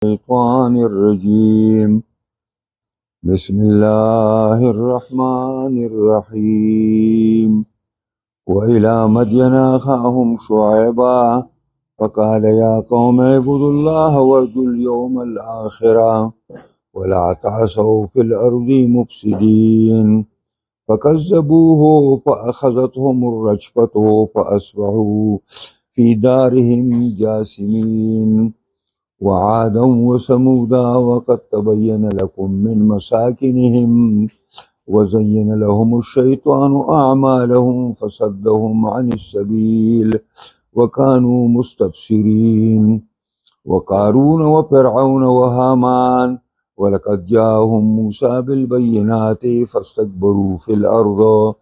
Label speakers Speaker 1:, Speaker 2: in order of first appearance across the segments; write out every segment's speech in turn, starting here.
Speaker 1: الشيطان الرجيم بسم الله الرحمن الرحيم وإلى مدين أخاهم شعيبا فقال يا قوم اعبدوا الله وارجوا اليوم الآخر ولا تعثوا في الأرض مفسدين فكذبوه فأخذتهم الرجفة فأصبحوا في دارهم جاثمين وعادا وثمودا وقد تبين لكم من مساكنهم وزين لهم الشيطان أعمالهم فصدهم عن السبيل وكانوا مستبصرين وقارون وفرعون وهامان ولقد جاءهم موسى بالبينات فاستكبروا في الأرض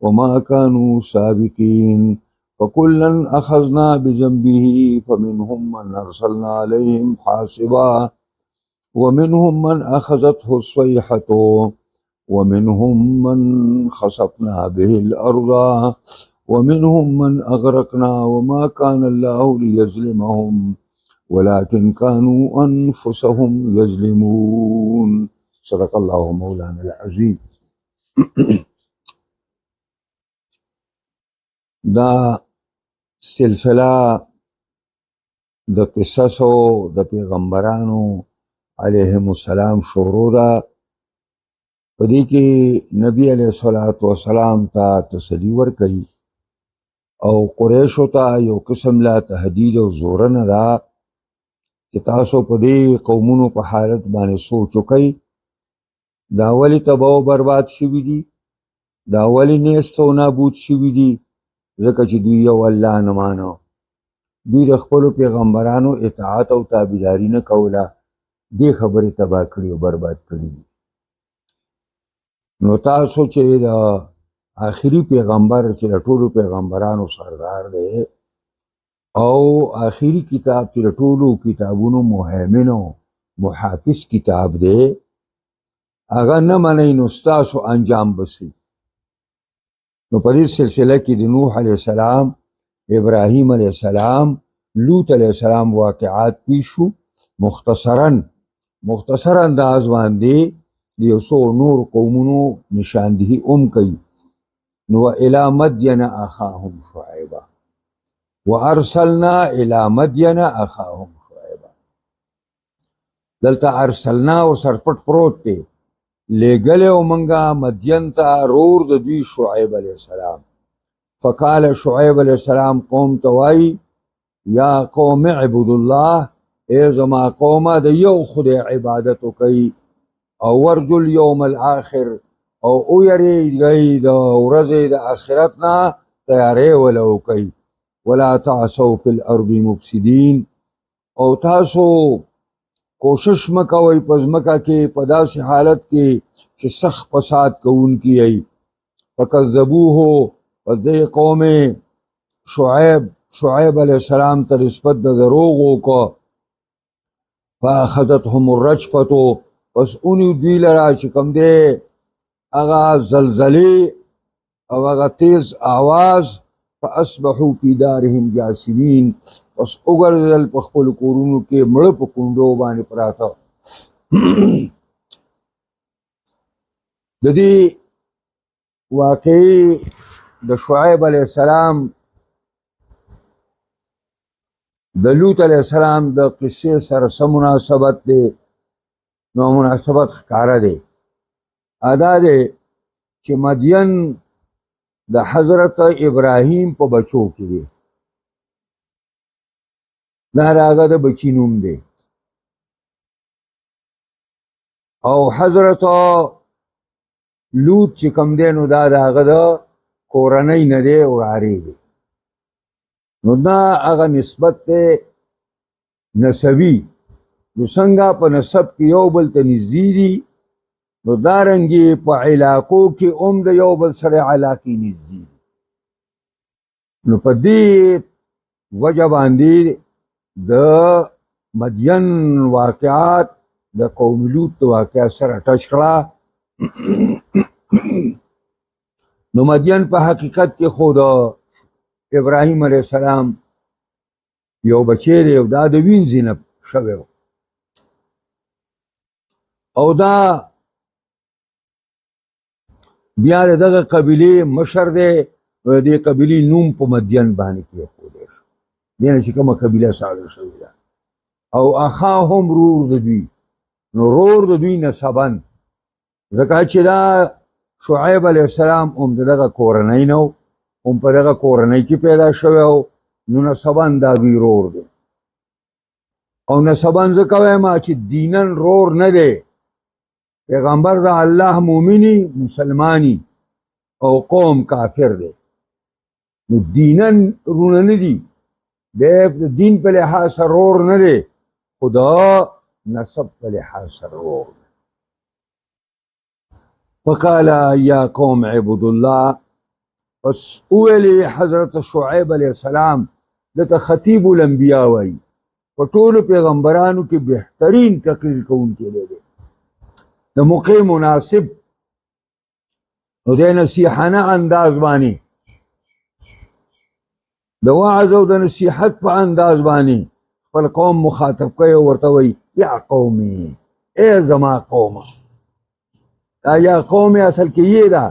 Speaker 1: وما كانوا سابقين فكلا أخذنا بذنبه فمنهم من أرسلنا عليهم حاصبا ومنهم من أخذته الصيحة ومنهم من خسفنا به الأرض ومنهم من أغرقنا وما كان الله ليظلمهم ولكن كانوا أنفسهم يظلمون صدق الله مولانا العظيم. دا سلسله د قصصو د پیغمبرانو علیهم السلام شروع ده. په دې کې نبی علیه الصلاۃ والسلام ته تسلی ورکوي او قریشو ته یو قسم لا تهدید او زورنه ده چې تاسو په دې قومونو په حالت باندې سوچ وکئ. دا ولې تباہ او برباد شوي دي، دا ولې نیست او نابود شوي دي، ځکه چې دوی یو الله نه مانه. دوی د خپلو پیغمبرانو اطاعت او تابعداري نه کوله. دې خبرې تباه کړي او برباد کړي دي. نو تاسو چې د آخري پیغمبر چې د ټولو پیغمبرانو سردار دی او آخري کتاب چې د ټولو کتابونو مهیمن او محافظ کتاب دی، هغه نه منئ نو ستاسو انجام بسي. نو په دې سلسله کې د نوح علیه السلام، ابراهیم علیه السلام، لوط علیه السلام واقعات پیش شو. مختصر انداز باندې د یو څو نور قومونو نشاندهي کوي. نو الی مدین اخاهم شعیبا وارسلنا الی مدین اخاهم شعیبا. دلته ارسلنا او سرپټ پروت دی. لېږلی او منګه مدین ته رور د دوی شعیب علیه السلام. فقال شعیب علیه السلام قوم ته وایي یا قوم اعبدوا الله، ای زما قومه د یو خدای عبادت وکئ او ورجو اليوم الاخر او ویریږئ د ورځې د آخرت نه تیاری وله وکئ. ولا تعثوا فی الارض مفسدین، او تاسو کوشش مکوئ په ځمکه کې په داسې حالت کې چې سخت فساد کوونکي یئ. فکذبوه، پس دې قوم شعیب علیه السلام ته نسبت د دروغ وکړه. فاخذتهم الرجفة، پس اونیو دوی لره چې کوم دی هغه زلزلې او هغه تیز آواز. فاصبحوا فی دارهم جاثمین، پس وګرځېدل په خپلو کورونو کې مړه په کونډو باندې پراته. د دې واقعي د شعیب علیه السلام د لوط علیه السلام د قصې سره څه مناسبت دی؟ نو مناسبت ښکاره دی. ادا دی چې مدین د حضرت ابراهیم په بچو کې دی. دا د هغه د بچي نوم دی. او حضرت لوط چې کوم دی نو دا د هغه د کورنۍ نه دی، وراره دی. نو دا هغه نسبت دی نسبي. نو څنګه په نسب کې یو بل ته نږدې دي، نو دارنګې په علاقو کې هم د یو بل سره علاقې نږدې دي. نو په دې وجه باندې د مدین واقعات د قوم لوط واقعات سره ټچ کړه. نو مدین په حقیقت کې خو د ابراهیم علیه السلام یو بچی دی او دا د وینځي نه شوی و. او دا بیا دغه قبیلې مشر دی، دې قبیلې نوم په مدین باندې کېښودی شو، دې نه چې کومه قبیله ساده شوې ده. او اخاهم رور د دوی، نو رور د دوی نسبن، ځکه چې دا شعیب علیه السلام هم د دغه کورنۍ نه و، هم په دغه کورنۍ کې پیدا شوی و، نو نسبن دا دوی رور دی. او نسبن ځکه وایم چې دینن رور نه دی، پیغمبر د الله مومنی مسلمانی او قوم کافر دی، نو دینن رونه نه دي، د دین په لحاظ سره رور نه دی، خدا نسب په لحاظ سره رور دی. فقال یا قوم عبد الله، پس اولی حضرت شعیب علیہ السلام دته خطیب الانبیاء وایي، په ټولو پیغمبرانو کې بهترین تقریر کوونکی دی، د موقع مناسب او د نصیحانه انداز باندې، د وعظ او د نصیحت په انداز باندې خپل قوم مخاطب کوي، ورته وایي یا قومي، ای زما قومه. یا قومي اصل کې یې ده،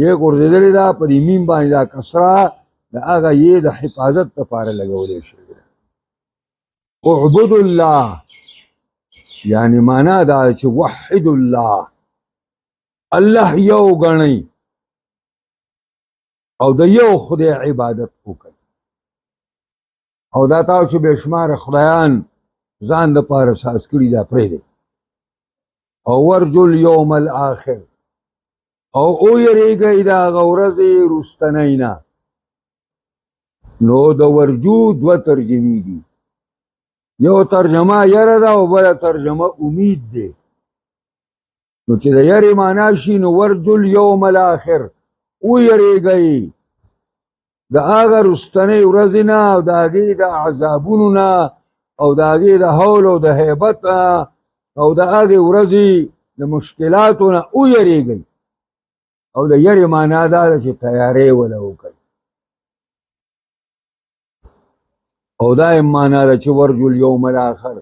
Speaker 1: یې غورځېدلې ده، په دې میم باندې دا کسره د هغه یې د حفاظت لپاره لګولی شوې ده. اعبد الله یعنی معنا دا چې وحد الله، الله یو ګڼئ او د یو خدای عبادت وکړئ. او دا تاسو بې شماره خدایان ځان دپاره ساز کړي، دا پرېږدئ. او ورجو الیوم الاخر، او ویریږئ د هغه ورځې وروستنۍ نه. نو د ورجو دوه ترجمې دي، یو ترجمه یره ده او بله ترجمه امید دی. نو چې د یرې معنا شي نو ورجو الیوم الاخر، ویریږئ د هغه وروستنۍ ورځې نه او د هغې د عذابونو نه او د هغې د حول او د هیبت نه او د هغې ورځې د مشکلاتو نه ویریږئ. او د یرې معنا دا ده چې تیاری وله وکړئ. او دا هم معنا ده چې ورجو الیوم الاخر،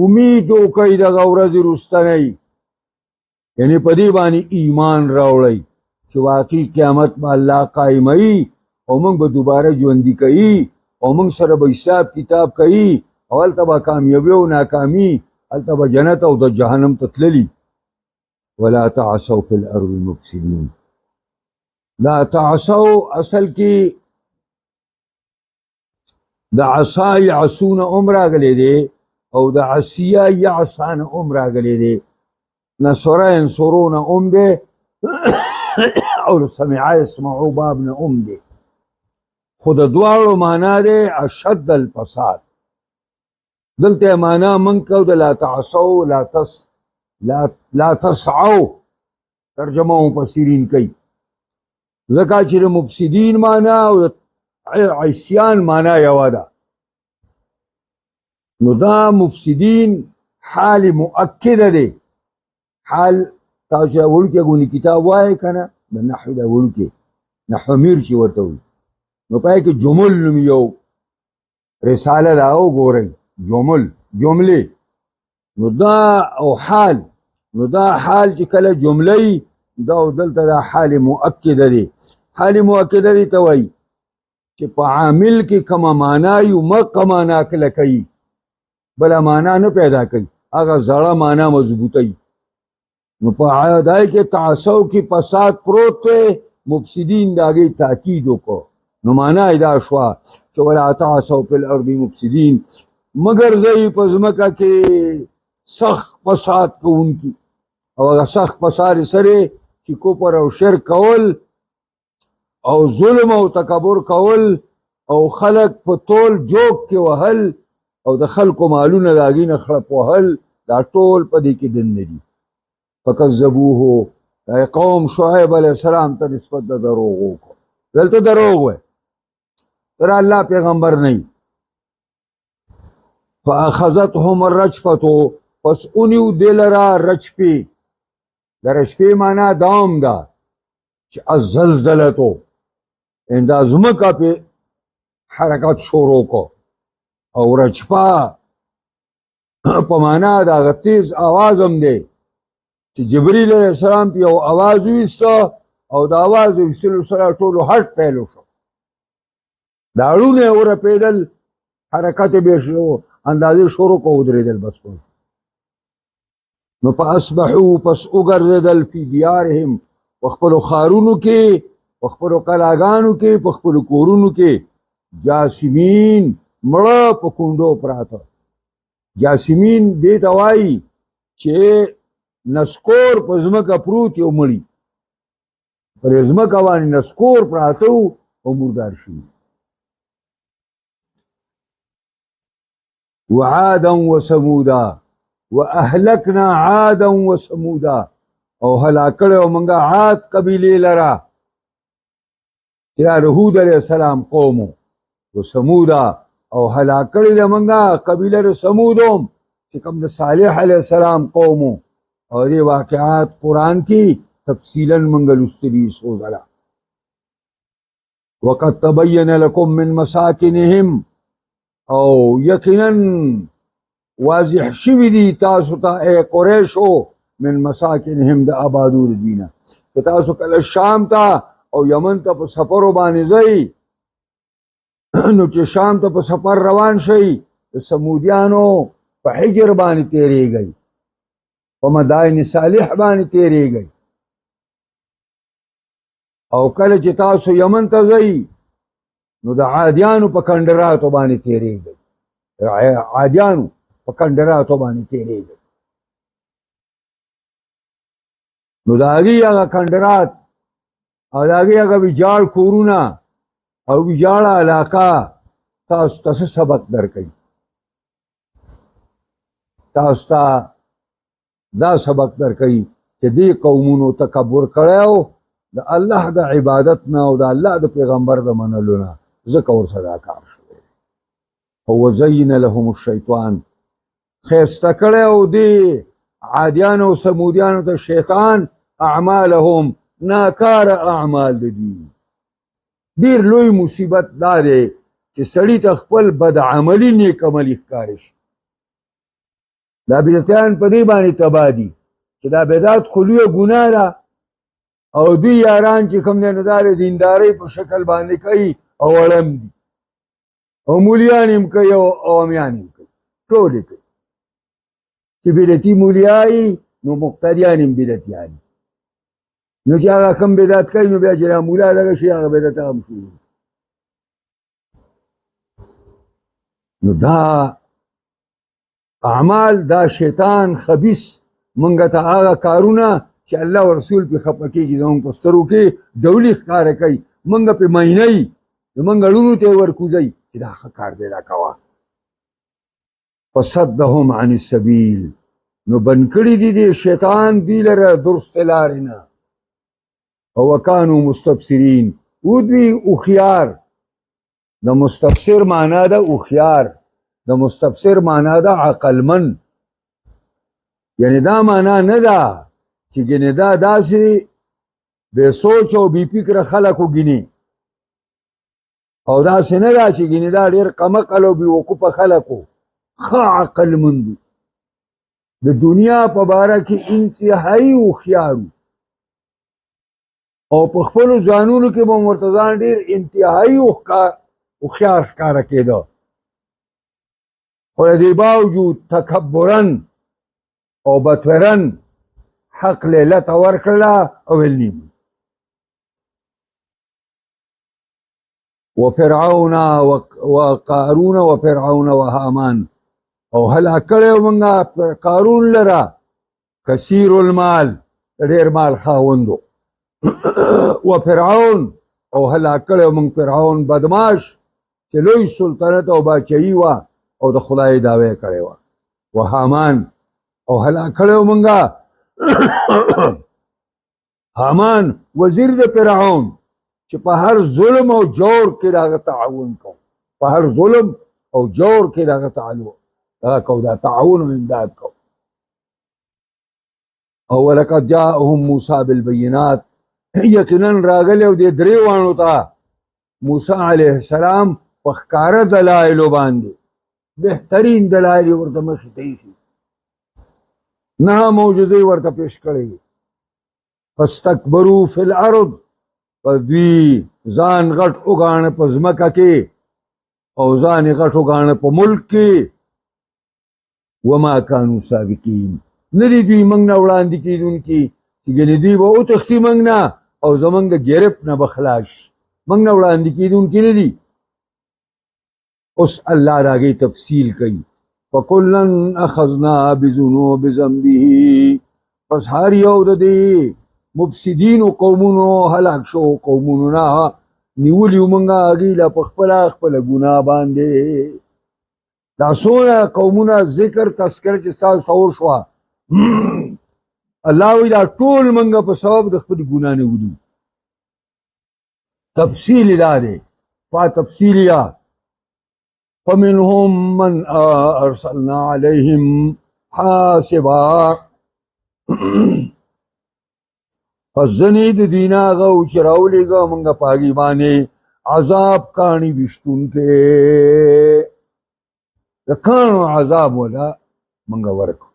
Speaker 1: امید وکړئ دغه ورځې وروستنۍ، یعنې په دې باندې ایمان راوړئ چې واقعي قیامت به الله قایموي او موږ به دوباره ژوندي کوي او موږ سره به حساب کتاب کوي، او هلته به کامیابي او ناکامي، هلته به جنت او د جهنم ته تللي. ولا تعصوا فی الارض مفسدین، دا تعصوا اصل کې د عصا یعصون هم راغلی دی او د عصیه یعصان هم راغلی دی، نصره ینصرون هم دی او سمعه یسمعو باب نه هم دی، خو د دواړو معنا دی اشد الفساد. دلته معنا من کو د لا تعصوا لا تسعوا، ترجمه مفسرین کوي، ځکه چې د مفسدین معنا او عصیان معنا یوه ده. نو دا مفسدین حال مؤکده دی، حال تاسو وړوکی غونې کتاب وایئ که نه، د نحو دا وړوکی نحو میر چې ورته وایي، نو پای کې جمل نوم یو رساله ده، وګورئ جملې. نو دا او حال، نو دا حال چې کله جمله دا او دلته دا حال مؤکده دی. حال مؤکده دی ته وایي چې په عامل کې کومه معنا یو مقه معنا کله کوي، بله معنا نه پیدا کوي، هغه زړه معنا مضبوطوي. نو په دای کې تعصب کې فساد پروت دی، مفسدین د هغې تاکید وکړو، نو معنا یې دا شوه چې ولا تعصوا فی الارض مفسدین، مګر ځئ په ځمکه کې سخت فساد کوونکي. او هغه سخت فساد سره چې کفر او شرک کول او ظلم او تکبر کول او خلق په طول جوک کې وهل او د خلکو مالونه د هغې نه خړپ وهل، دا ټول په دې کې دننه دي. فکذبوه، قوم شعیب علیه السلام ته نسبت د دروغ وکړو، دلته دروغ وی، تر الله پیغمبر نه. فاخذتهم الرجفه، پس اونیو دې لره رجفې، د رجفې معنا دام ده چې الزلزلتو، دا ځمکه پې حرکت شروع کو، او رجفه په معنا د هغه تیز آواز هم دی چې جبرئیل علیه السلام په یو اواز وویسته او د اواز د ویستلو سره ټولو هټ پیل وشو، دا اړونه یې ورپېدل، حرکت یې بې اندازې شروع کو ودرېدل، بس پوه نو فاصبحوا پس وګرځېدل فی دیارهم په خپلو ښارونو کې، په خپلو کلاګانو کې، په خپلو کورونو کې، جاسمین مړه په کونډو پراته. جاسمین دې ته وایي چې نسکور په ځمکه پروت یو مړي، پر ځمکه باندې نسکور پراته وو او مردار شوي. وعادا وثمودا واهلکنا عادا وثمودا، او هلاک کړی او موږ عاد قبیلې لره چې د هود علیه السلام قومو، وثمودا او هلاک کړی د موږ قبیله د ثمود هم چې کوم د صالح علیه السلام قومو. او دې واقعات قرآن کې تفصیلا موږ لوستلي څو ځله. وقد تبین لکم من مساکنهم، او یقینا واضح شوي دي تاسو ته ای قریشو من مساکنهم د آبادو د دوی نه، که تاسو کله شام ته او یمن ته په سفرو باندې ځئ نو چې شام ته په سفر روان شئ د سمودیانو په حجر باندې تیریږئ، په مدائن صالح باندې تیریږئ، او کله چې تاسو یمن ته ځئ نو د عادیانو په کنډراتو باندې تیریږئ، عادیانو په کنډراتو باندې تیریږئ. نو د هغې هغه کنډرات او د هغې هغه ویجاړ کورونه او ویجاړه علاقه تاسو ته څه سبق درکوي؟ تاسو ته دا سبق درکوي چې دې قومونو تکبر کړی و د الله د عبادت نه او د الله د پیغمبر د منلو نه، ځکه ورسره دا کار شوی. او وزین لهم الشیطان، ښایسته کړی او دې عادیانو او سمودیانو ته شیطان اعمالهم، ناکاره اعمال د دوی. ډېر لوی مصیبت دا دی چې سړي ته خپل بد عملي نیک عملي ښکاره شي. دا بدعتیان په دې باندې تباه دي چې دا بدعت خو لویه ګناه ده، او دوی یاران چې کوم دی نو دا د دیندارۍ په شکل باندې کوي او اړم دي، او مولیان هم کوي او عوامیان هم کوي، ټول یې کوي. چې بدعتي مولیایي نو مقتدیان هم بدعتیان، نو چې هغه کم بدعت کوي نو بیا چې دا مولا دغه شي هغه بدعت هم شروع. نو دا اعمال دا شیطان خبیث منګه ته هغه کارونه چې الله او رسول پې خفه کېږي زموږ په سترګو کې ډولي ښکاره کوي، منګه پې مینوي، زموږ اړونو ته یې ورکوځئ چې دا ښه کار دی دا کوه. فصدهم عن السبیل، نو بند کړي دي دې شیطان دوی لره درست لارې نه. او وکانو مستبصرین، او دوی هوښیار. د مستبصر معنا ده هوښیار، د مستبصر معنا ده عقلمن. یعنی دا معنا نه ده چې ګینې دا داسې بې سوچ او بې فکره خلکو ګینې، او داسې نه ده چې ګینې دا ډېر کمعقل او بې وقوفه خلکو، ښه عقلمند دي، د دنیا په باره کې انتهایي هوښیار او په خپلو ځانونو کې به ورته ځان ډېر انتهایي هوښیار ښکاره کېده، خو د دې باوجود تکبرن او بطورن حق لیلته ورکړله او ویل وفرعون وقارون وفرعون وهامان، او هلاک کړی موږ قارون لره کثیر المال، ډېر مال خاوندو، وفرعون او هلاک کړی موږ فرعون بدماش چې لوی سلطنت او باچهي وه او د خدای دعوی کړی وه، وهامان او هلاک کړی موږ حامان وزیر د فرعون چې په هر ظلم او جور کې دغه تعاون کو، په هر ظلم او جور کې دغه تعاون او امداد کو. او ولقد جاءهم موسی بالبينات، یقینا راغلی او دې درېواڼو ته موسی علیه السلام په ښکاره دلایلو باندې بهترین دلایل ورته مخې ته ایښي. نه معجزې ورته پیش کړې فاستکبروا فی الارض پس دوی ځان غټ وګاڼه په ځمکه کې او ځان یې غټ وګاڼه په ملک کې وما کانوا سابقین نه دي دوی موږ نه وړاندې کېدونکي چې ګنې دوی به وتښتي موږ نه او زموږ د ګرپ نه به خلاص شي موږ نه وړاندې کېدونکي نه دي اوس الله د هغې تفصیل کوي فکلا اخذنا بذنوب ذنبه پس هر یو د دې مفسدینو قومونو هلاک شو قومونو نه نیولي موږ هغې له په خپله ګناه باندې دا څونه قومونه ذکر تذکر چې ستاسو تصور شوه الله وایي دا ټول موږ په سبب د خپلې ګناه نیولي تفصیل دا دی تفصیلیا فمنهم من ارسلنا عليهم حاسبا پس ځنې د دوی نه هغه و چې راولېږه موږ په هغې باندې عذاب کاڼي ویشتونکی د کاڼو عذاب ولا موږ ورکړو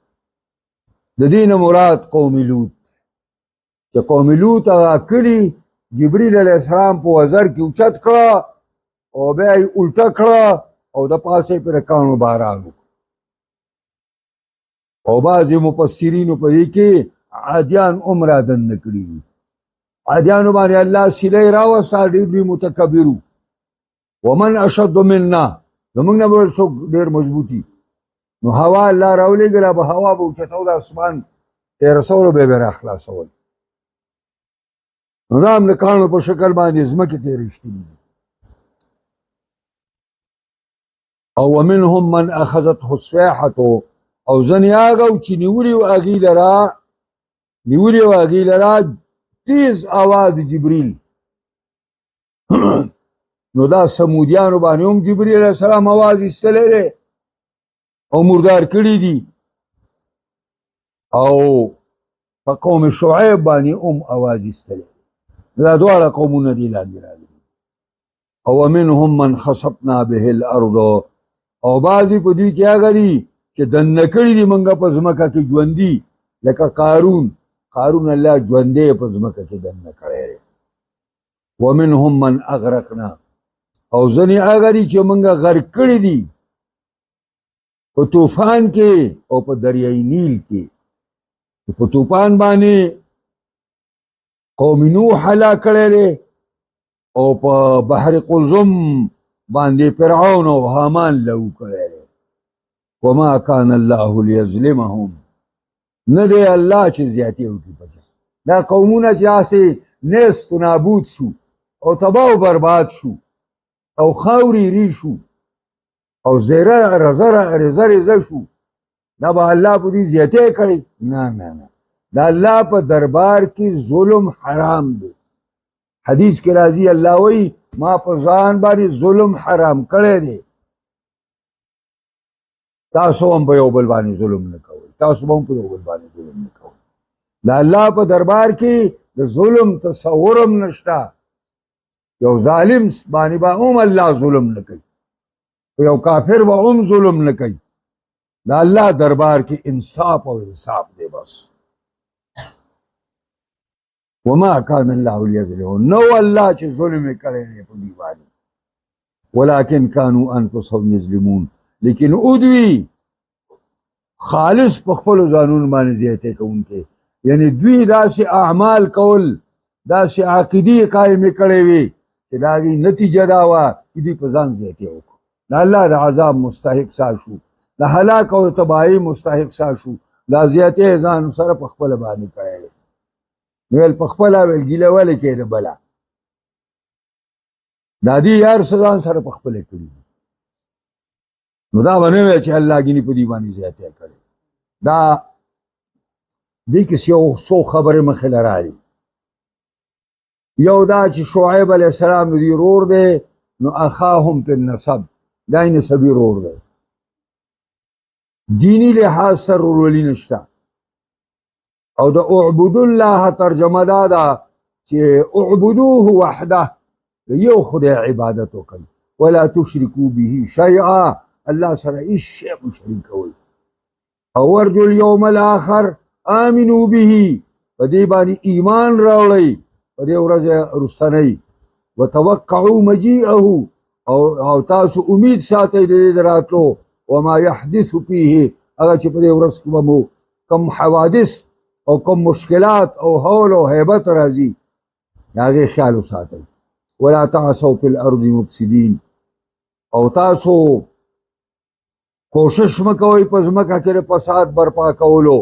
Speaker 1: د دې نه مراد قوم لوط چې قوم لوط هغه کلي جبریل علیه السلام په وزر کې اوچت کړه او بیا یې الټه کړه او د پاسه پر کاڼو باران او بعضې مفسرینو په دې کې عادیان عمره دننه کړي دي عادیانو باندې الله سیلۍ راوسته ډېر دوی متکبرو ومن اشد منا زموږ نه به څوک ډېر مضبوطي نو هوا الله راولېږله به هوا به اوچتو د اسمان تېرسولو به یې راخلاصول نو دا هم د کاڼو په شکل باندې ځمکې ته یې رښتلي دي او ومنهم من اخذته الصیحة او ځنې هغه چې نیولي و هغې لره تیز آواز جبریل نو دا سمودیانو باندې هم جبریل علیه السلام آواز ایستلی دی او مردار کړي دي او په قوم شعیب باندې هم آواز ایستلی دا دواړه قومونه دي لاندې راغلي او ومنهم من خسفنا به الارض او بعضې په دوی کې هغه دي چې دننه کړي دي موږ په ځمکه کې ژوندي لکه قارون الله ژوندی په ځمکه کې دننه کړی دی ومنهم من اغرقنا او ځنې هغه دي چې موږ غرق کړي دي په طوفان کې او په دریای نیل کې په طوفان باندې قوم نوح هلاک کړی دی او په بحر قلزم باندې فرعون او حامان لهو کړی دی وما کان الله لیظلمهم نه دی الله چې زیاتې وکړي په چا دا قومونه چې هسې نیست و نابود شو او تباه و برباد شو او خاورې ری شو او زیره رزه شو دا به الله په دې زیاتې کړي نه دا الله په دربار کې ظلم حرام دی حدیث کې راځي الله وایي ما په ځان باندې ظلم حرام کړی دی تاسو هم په یو بل باندې ظلم نه کوئ تاسو هم په یو بل باندې ظلم نه کوئ د الله په دربار کې د ظلم تصور هم نشته یو ظالم باندې به هم الله ظلم نه کوي یو کافر به هم ظلم نه کوي د الله دربار کې انصاف او انصاف دی بس وما كان الله ليظلمهم نو الله چې ظلم یې کړی دی په دوی باندې ولكن كانوا انفسهم يظلمون لیکن او دوی خالص په خپلو ځانونو باندې زیاتې کوونکي یعنی دوی داسې اعمال کول داسې عقیدې قایمې کړې وې چې د هغې نتیجه دا وه چې دوی په ځان زیاتې وکړو د الله د عذاب مستحق سا شو د هلاک او تباهۍ مستحق سا شو دا زیاتې ځان سره په خپله باندې کړی دی ویل په خپله ویل ګیله ولې کېده بله دا دې هر څه ځان سره په خپله کړي دي نو دا به نه وی چې الله ګینې په دې باندې زیاتې کړی دا دې کې یو څو خبرې مخې له راړي یو دا چې شعیب علیه السلام د دوی ورور دی نو اخاهم په النسب دا یې نسبي ورور دی دینی لحاظ سره ورورولي نشته او د اعبدو الله ترجمه دا ده چې اعبدوه وحده یو خدای عبادت وکړئ ولا تشرکو به شیئا الله سره هیڅ شی مه شریکوئ او ارجو اليوم الاخر آمنوا به په دې باندې ایمان راوړئ په دې ورځ رستنۍ وتوقعوا مجيئه او تاسو امید ساتئ د دې راتلو وما يحدث فيه هغه چې په دې ورځ کې به مو کم حوادث او کم مشکلات او هول او هیبت راځي د هغې خیال وساتئ ولا تعثوا في الارض مفسدين او تاسو کوشش مکوئ په ځمکه کې د فساد برپا کولو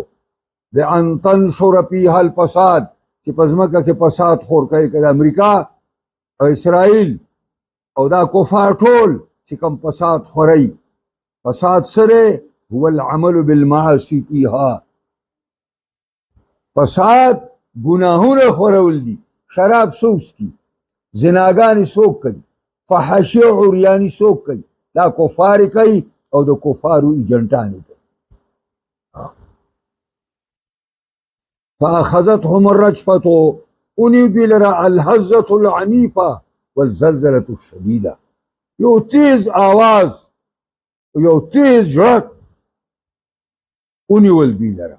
Speaker 1: بأن تنشر فيها الفساد چې په ځمکه کې فساد خور کوي که د امریکا او اسرائیل او دا کفار ټول چې کوم فساد خورئ فساد سره هو العمل بالمعاصي فيها فساد گناهونه خورول دي شراب څوک څکي زناګانې څوک کوي فحاشي عریاني څوک کوي دا کفار کوي او د کفارو ایجنټانې کوي فاخذتهم الرجفة اونیو دوی لره الهزة العنیفه والزلزلة الشدیده یو تیز آواز یو تیز جړک اونیول دوی لره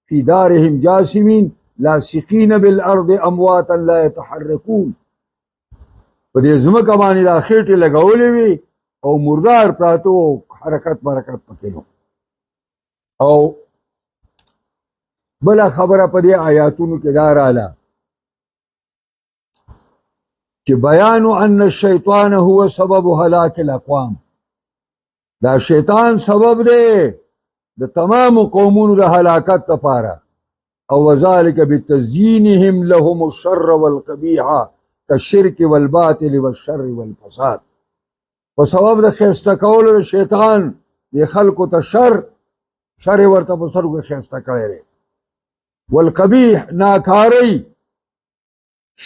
Speaker 1: فی دارهم جاسمین لاصقین بالارض امواتا لا يتحركون په دې ځمکه باندې دا خېټې لګولې وي او مردار پراته وو حرکت برکت پکې نو او بله خبره په دې آیاتونو کې دا رااله چې بیان ان الشیطان هو سبب هلاک الاقوام دا شیطان سبب دی د تمام قومونو د هلاکت لپاره او وذلك بتزيينهم لهم الشر والقبيح كالشرك والباطل والشر والفساد په سبب د ښایسته کولو د شیطان د خلکو ته شر ورته په سترګو ښایسته کړی دی والقبیح ناکاری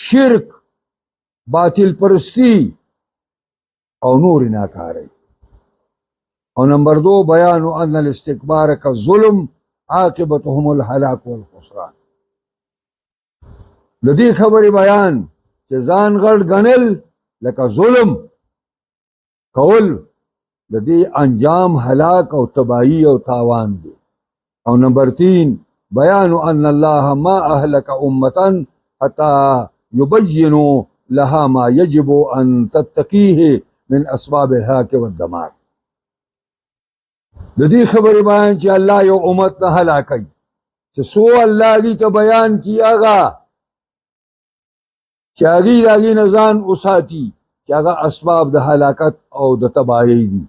Speaker 1: شرک باطل پرستی او نور ناکاری او نمبر 2 بیان ان الاستکبار كالظلم عاقبتهم الهلاك والخسران د دې خبرې بیان چې ځان غړ ګڼل لکه ظلم کول د دې انجام هلاک او تباہی او تاوان دی او نمبر 3 بیان ان الله ما اهلك امه حتى يبينوا لها ما يجب ان تتقيه من اسباب الهلاك والدمار د دې خبرې بیان چې الله یو امت نه هلاکوي چې سو الله دې ته بیان کی هغه چې هغې نه ځان وساتي چې هغه اسباب د هلاکت او د تباهۍ دي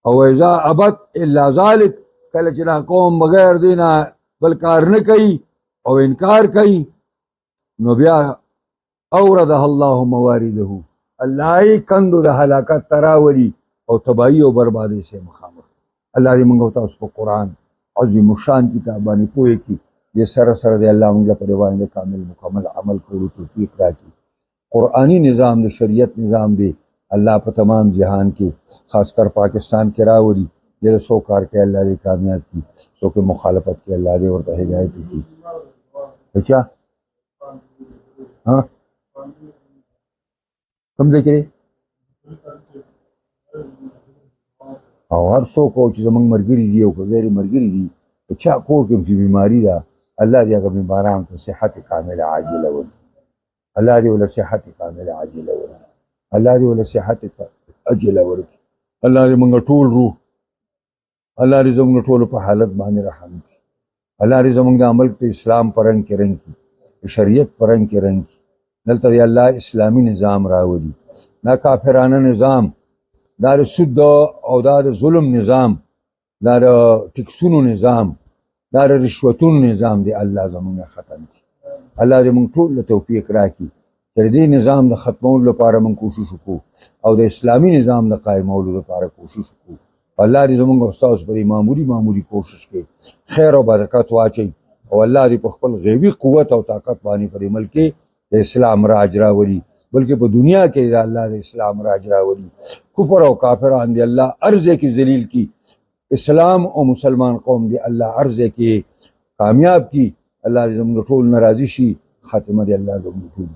Speaker 1: او اذا ابت الا ذلك کله چې دا قوم بغیر دینه بل کار نه کوي او انکار کوي نو بیا اورده الله موارده الله یې کندو د هلاکت تراوري او تباہی او بربادي سے مخامخ الله دې موږ تاسو په قرآن عظیم الشان کتاب باندې پوهې کړي دې سره سره دې الله موږ په دې باندې کامل مکمل عمل کولو توفیق راکړي قرآنی نظام د شریعت نظام دی الله په تمام جهان کې خاص کر پاکستان کې راوړي دې سو کار کې الله دې کامیاب کړي سو کې مخالفت کې الله دې ورته هدایت وکړي اچھا ها کوم ځای کې او هر څوک چې زمونږ ملګري دي او که غیر ملګري دي په چا کور کې چې بیماري ده الله دې هغه بیمارانو ته صحت کامله عاجله ورکړي الله دې ولې صحت کامله عاجله ورکړي الله دې ولې صحت عاجله ورکړي الله دې موږ ټول روح الله دې زموږ ټول په حالت باندې رحم وکړي الله دې زموږ د عمل ته اسلام په رنګ کې رنګ کړي شریعت په رنګ کې رنګ کړي دلته دې الله اسلامي نظام راوړي دا کافرانه نظام دا د سود او دا د ظلم نظام دا د ټکسونو نظام دا د رشوتونو نظام دی الله زموږ ختم کړي الله دې موږ ټول له توفیق راکړي چې دې نظام د ختمولو لپاره موږ کوشش وکړو او د اسلامي نظام د قایمولو لپاره کوشش وکړو الله دې زموږ استاد پرې معمولی کوشش کوي خیر او برکت واچي او الله دې په خپل غیبی قوت او طاقت باندې پر ملک د اسلام راج راوړي بلکې په دنیا کې د الله د اسلام راج راوړي کفر او کافران دی الله ارزه کې ذلیل کی اسلام او مسلمان قوم دی الله ارزه کې کامیاب کی الله دې زموږ ټول ناراضي شي خاتمه دې الله زموږ ټول